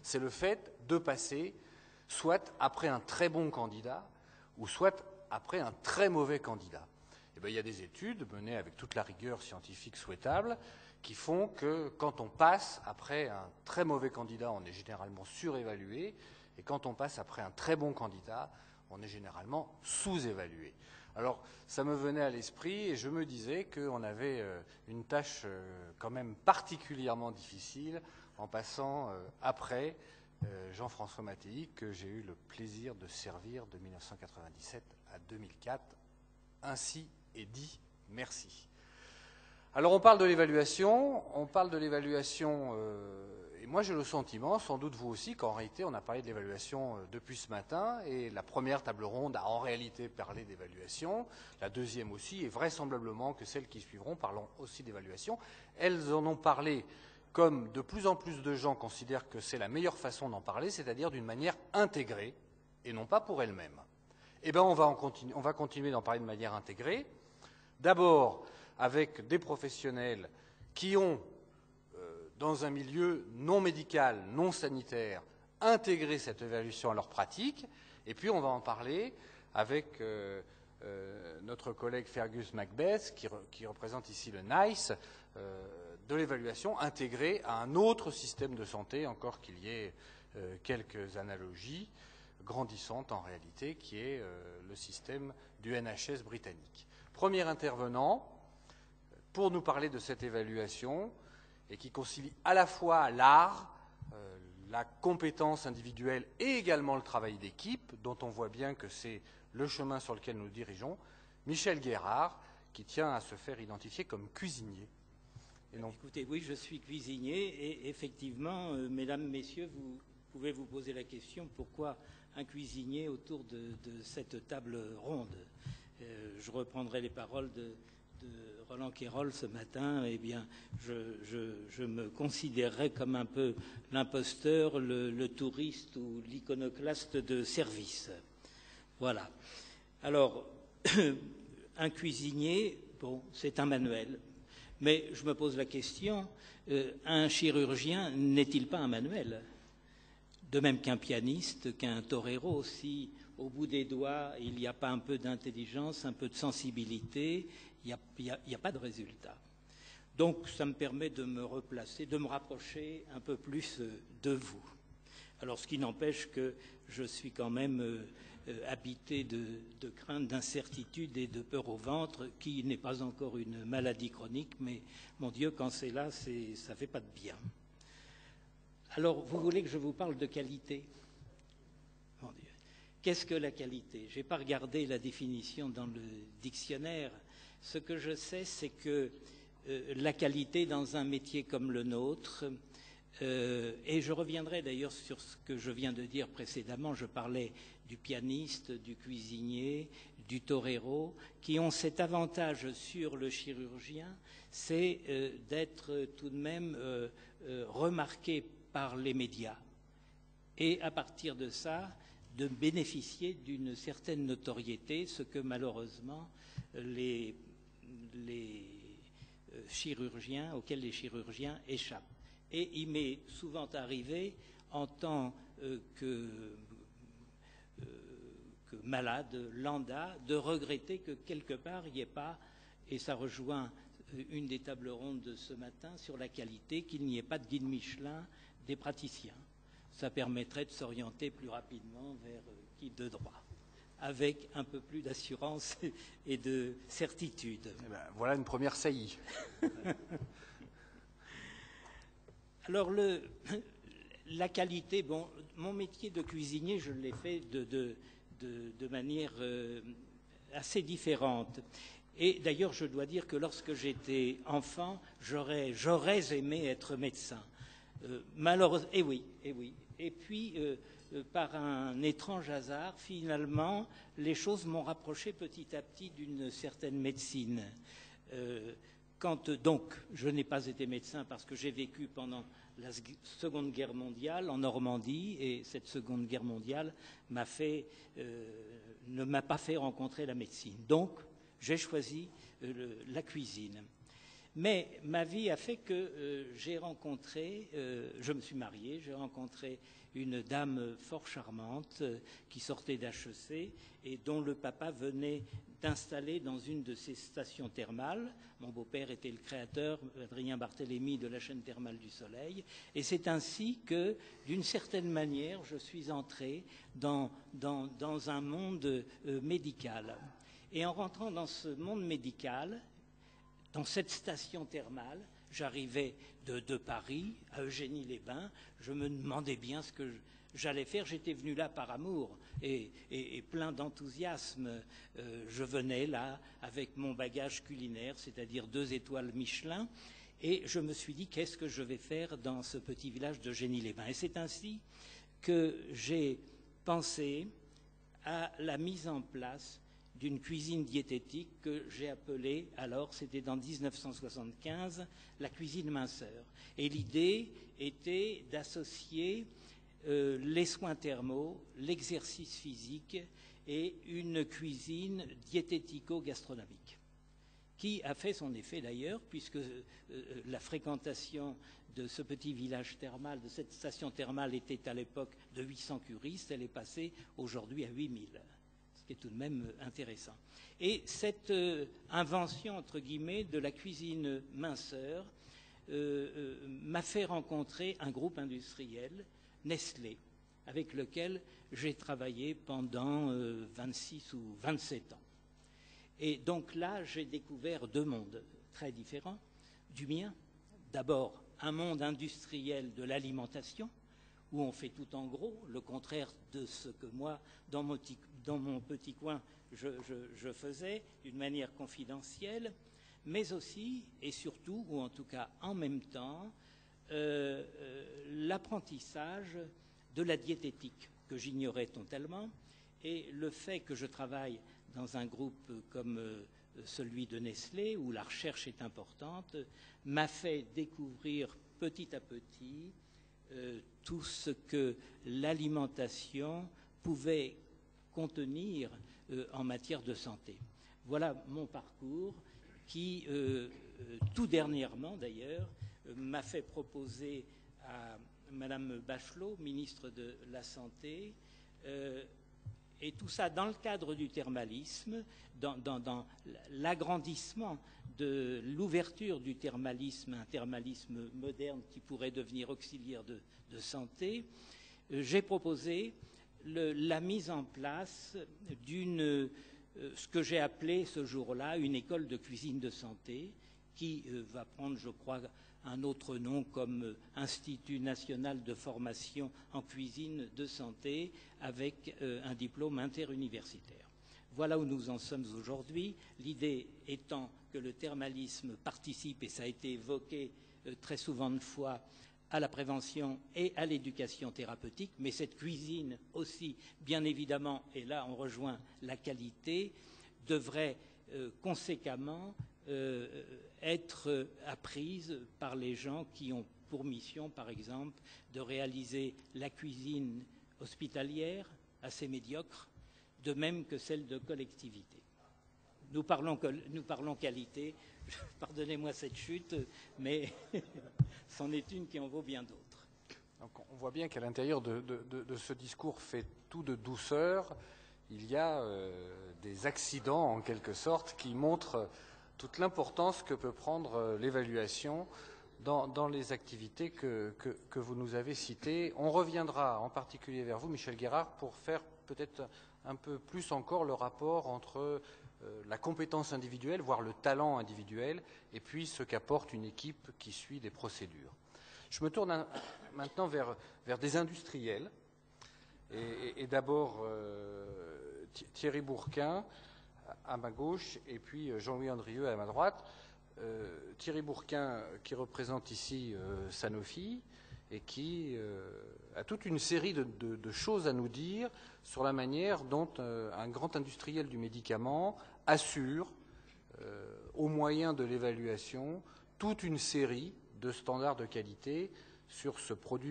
c'est le fait de passer soit après un très bon candidat ou soit après un très mauvais candidat. Et bien, il y a des études menées avec toute la rigueur scientifique souhaitable qui font que quand on passe après un très mauvais candidat, on est généralement surévalué, et quand on passe après un très bon candidat, on est généralement sous-évalué. Alors, ça me venait à l'esprit et je me disais qu'on avait une tâche quand même particulièrement difficile en passant après Jean-François Mattei, que j'ai eu le plaisir de servir de 1997 à 2004. Ainsi est dit, merci. Alors on parle de l'évaluation, et moi j'ai le sentiment, sans doute vous aussi, qu'en réalité on a parlé de l'évaluation depuis ce matin, et la première table ronde a en réalité parlé d'évaluation, la deuxième aussi, et vraisemblablement que celles qui suivront parleront aussi d'évaluation. Elles en ont parlé comme de plus en plus de gens considèrent que c'est la meilleure façon d'en parler, c'est-à-dire d'une manière intégrée, et non pas pour elles-mêmes. Eh bien on va continuer d'en parler de manière intégrée, d'abord avec des professionnels qui ont, dans un milieu non médical, non sanitaire, intégré cette évaluation à leur pratique, et puis on va en parler avec notre collègue Fergus Macbeth, qui représente ici le NICE, de l'évaluation intégrée à un autre système de santé, encore qu'il y ait quelques analogies grandissantes en réalité, qui est le système du NHS britannique. Premier intervenant, pour nous parler de cette évaluation, et qui concilie à la fois l'art, la compétence individuelle et également le travail d'équipe, dont on voit bien que c'est le chemin sur lequel nous dirigeons, Michel Guérard, qui tient à se faire identifier comme cuisinier. Et non... Écoutez, oui, je suis cuisinier, et effectivement, mesdames, messieurs, vous pouvez vous poser la question, pourquoi un cuisinier autour de cette table ronde? Je reprendrai les paroles de Roland Quérol ce matin. Eh bien, je me considérerais comme un peu l'imposteur, le touriste ou l'iconoclaste de service. Voilà. Alors, un cuisinier, bon, c'est un manuel. Mais je me pose la question, un chirurgien n'est-il pas un manuel? De même qu'un pianiste, qu'un torero, si au bout des doigts il n'y a pas un peu d'intelligence, un peu de sensibilité, il n'y a pas de résultat. Donc ça me permet de me replacer, de me rapprocher un peu plus de vous. Alors ce qui n'empêche que je suis quand même habité de crainte, d'incertitude et de peur au ventre, qui n'est pas encore une maladie chronique, mais mon Dieu, quand c'est là, ça ne fait pas de bien. Alors, vous voulez que je vous parle de qualité? Mon Dieu. Qu'est-ce que la qualité? Je n'ai pas regardé la définition dans le dictionnaire. Ce que je sais, c'est que la qualité dans un métier comme le nôtre, et je reviendrai d'ailleurs sur ce que je viens de dire précédemment, je parlais du pianiste, du cuisinier, du torero, qui ont cet avantage sur le chirurgien, c'est d'être tout de même remarqué par les médias. Et à partir de ça, de bénéficier d'une certaine notoriété, ce que malheureusement auxquels les chirurgiens échappent. Et il m'est souvent arrivé, en tant que malade lambda, de regretter que quelque part il n'y ait pas, et ça rejoint une des tables rondes de ce matin sur la qualité, qu'il n'y ait pas de guide Michelin des praticiens. Ça permettrait de s'orienter plus rapidement vers qui de droit, avec un peu plus d'assurance et de certitude. Eh ben, voilà une première saillie. Alors, la qualité, bon, mon métier de cuisinier, je l'ai fait de manière assez différente. Et d'ailleurs, je dois dire que lorsque j'étais enfant, j'aurais aimé être médecin. Malheureusement, et oui. Et puis, par un étrange hasard, finalement, les choses m'ont rapproché petit à petit d'une certaine médecine. Donc, je n'ai pas été médecin parce que j'ai vécu pendant la Seconde Guerre mondiale en Normandie, et cette Seconde Guerre mondiale ne m'a pas fait rencontrer la médecine. Donc, j'ai choisi la cuisine. Mais ma vie a fait que je me suis marié, j'ai rencontré une dame fort charmante qui sortait d'HEC et dont le papa venait d'installer dans une de ses stations thermales. Mon beau-père était le créateur, Adrien Barthélemy, de la chaîne thermale du Soleil. Et c'est ainsi que, d'une certaine manière, je suis entré dans un monde médical. Et en rentrant dans ce monde médical, dans cette station thermale, j'arrivais de Paris à Eugénie-les-Bains, je me demandais bien ce que j'allais faire. J'étais venu là par amour et plein d'enthousiasme. Je venais là avec mon bagage culinaire, c'est-à-dire 2 étoiles Michelin, et je me suis dit, qu'est-ce que je vais faire dans ce petit village d'Eugénie-les-Bains? Et c'est ainsi que j'ai pensé à la mise en place d'une cuisine diététique que j'ai appelée, alors c'était en 1975, la cuisine minceur. Et l'idée était d'associer les soins thermaux, l'exercice physique et une cuisine diétético-gastronomique, qui a fait son effet d'ailleurs, puisque la fréquentation de ce petit village thermal, de cette station thermale, était à l'époque de 800 curistes, elle est passée aujourd'hui à 8000. Qui est tout de même intéressant. Et cette invention, entre guillemets, de la cuisine minceur m'a fait rencontrer un groupe industriel, Nestlé, avec lequel j'ai travaillé pendant 26 ou 27 ans. Et donc là, j'ai découvert 2 mondes très différents. Du mien, d'abord un monde industriel de l'alimentation, où on fait tout en gros, le contraire de ce que moi, dans mon petit coin, je faisais d'une manière confidentielle, mais aussi et surtout, ou en tout cas en même temps, l'apprentissage de la diététique, que j'ignorais totalement, et le fait que je travaille dans un groupe comme celui de Nestlé, où la recherche est importante, m'a fait découvrir petit à petit tout ce que l'alimentation pouvait contenir en matière de santé. Voilà mon parcours qui, tout dernièrement d'ailleurs, m'a fait proposer à Madame Bachelot, ministre de la Santé, et tout ça dans le cadre du thermalisme, dans l'agrandissement de l'ouverture du thermalisme, un thermalisme moderne qui pourrait devenir auxiliaire de santé. J'ai proposé la mise en place ce que j'ai appelé ce jour-là une école de cuisine de santé, qui va prendre, je crois, un autre nom comme Institut national de formation en cuisine de santé, avec un diplôme interuniversitaire. Voilà où nous en sommes aujourd'hui, l'idée étant que le thermalisme participe, et ça a été évoqué très souvent de fois, à la prévention et à l'éducation thérapeutique, mais cette cuisine aussi, bien évidemment, et là on rejoint la qualité, devrait conséquemment être apprise par les gens qui ont pour mission, par exemple, de réaliser la cuisine hospitalière, assez médiocre, de même que celle de collectivité. Nous parlons qualité, pardonnez-moi cette chute, mais c'en est une qui en vaut bien d'autres. Donc on voit bien qu'à l'intérieur de ce discours fait tout de douceur, il y a des accidents en quelque sorte qui montrent toute l'importance que peut prendre l'évaluation dans les activités que vous nous avez citées. On reviendra en particulier vers vous, Michel Guérard, pour faire peut-être un peu plus encore le rapport entre la compétence individuelle, voire le talent individuel, et puis ce qu'apporte une équipe qui suit des procédures. Je me tourne maintenant vers des industriels, et d'abord Thierry Bourquin à ma gauche, et puis Jean-Louis Andrieux à ma droite. Thierry Bourquin, qui représente ici Sanofi, et qui a toute une série de choses à nous dire sur la manière dont un grand industriel du médicament assure, au moyen de l'évaluation, toute une série de standards de qualité sur ce produit